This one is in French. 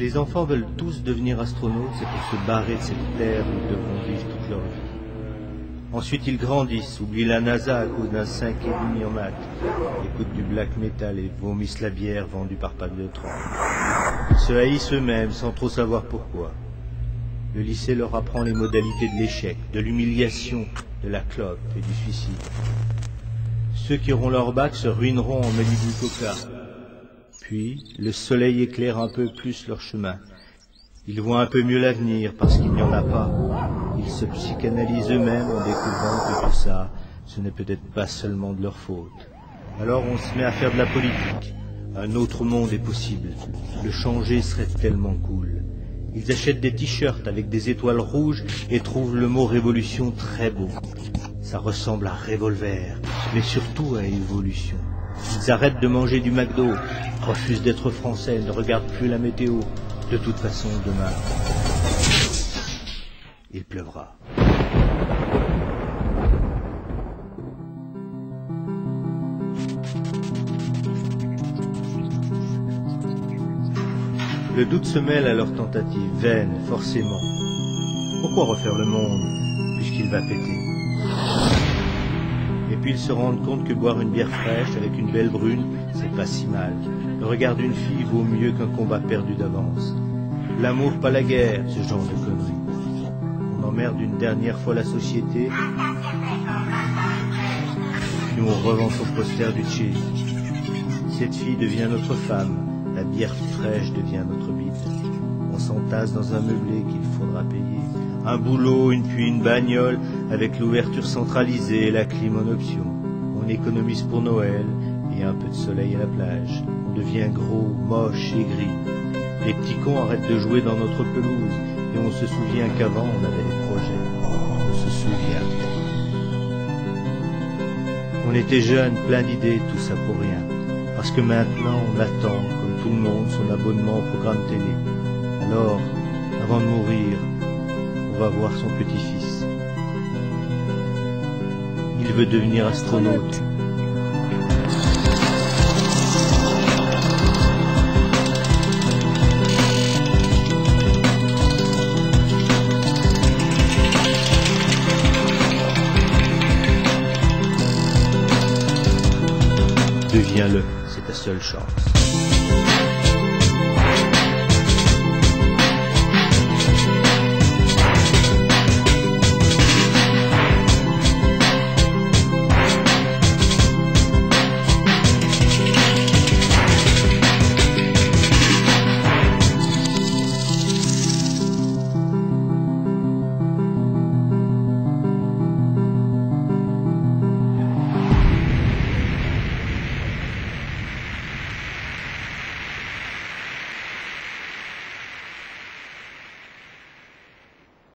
les enfants veulent tous devenir astronautes, c'est pour se barrer de cette terre où ils devront vivre toute leur vie. Ensuite, ils grandissent, oublient la NASA à cause d'un 5,5 en maths, écoutent du black metal et vomissent la bière vendue par pack de 30. Ils se haïssent eux-mêmes sans trop savoir pourquoi. Le lycée leur apprend les modalités de l'échec, de l'humiliation, de la clope et du suicide. Ceux qui auront leur bac se ruineront en Malibu Coca. Puis, le soleil éclaire un peu plus leur chemin. Ils voient un peu mieux l'avenir parce qu'il n'y en a pas. Ils se psychanalysent eux-mêmes en découvrant que tout ça, ce n'est peut-être pas seulement de leur faute. Alors on se met à faire de la politique. Un autre monde est possible. Le changer serait tellement cool. Ils achètent des t-shirts avec des étoiles rouges et trouvent le mot révolution très beau. Ça ressemble à revolver, mais surtout à évolution. Ils arrêtent de manger du McDo, refusent d'être français, ne regardent plus la météo. De toute façon, demain, il pleuvra. Le doute se mêle à leurs tentatives, vaines, forcément. Pourquoi refaire le monde, puisqu'il va péter? Et puis ils se rendent compte que boire une bière fraîche avec une belle brune, c'est pas si mal. Le regard d'une fille vaut mieux qu'un combat perdu d'avance. L'amour, pas la guerre, ce genre de conneries. On emmerde une dernière fois la société, puis on revend son poster du Che. Cette fille devient notre femme, la bière fraîche devient notre bite. On s'entasse dans un meublé qu'il faudra payer. Un boulot, puis une bagnole, avec l'ouverture centralisée et la clim en option. On économise pour Noël et un peu de soleil à la plage. On devient gros, moche et gris. Les petits cons arrêtent de jouer dans notre pelouse et on se souvient qu'avant on avait des projets. On se souvient. On était jeunes, plein d'idées, tout ça pour rien. Parce que maintenant on attend, comme tout le monde, son abonnement au programme télé. Alors, avant de mourir, on va voir son petit-fils. Il veut devenir astronaute. Deviens-le, c'est ta seule chance.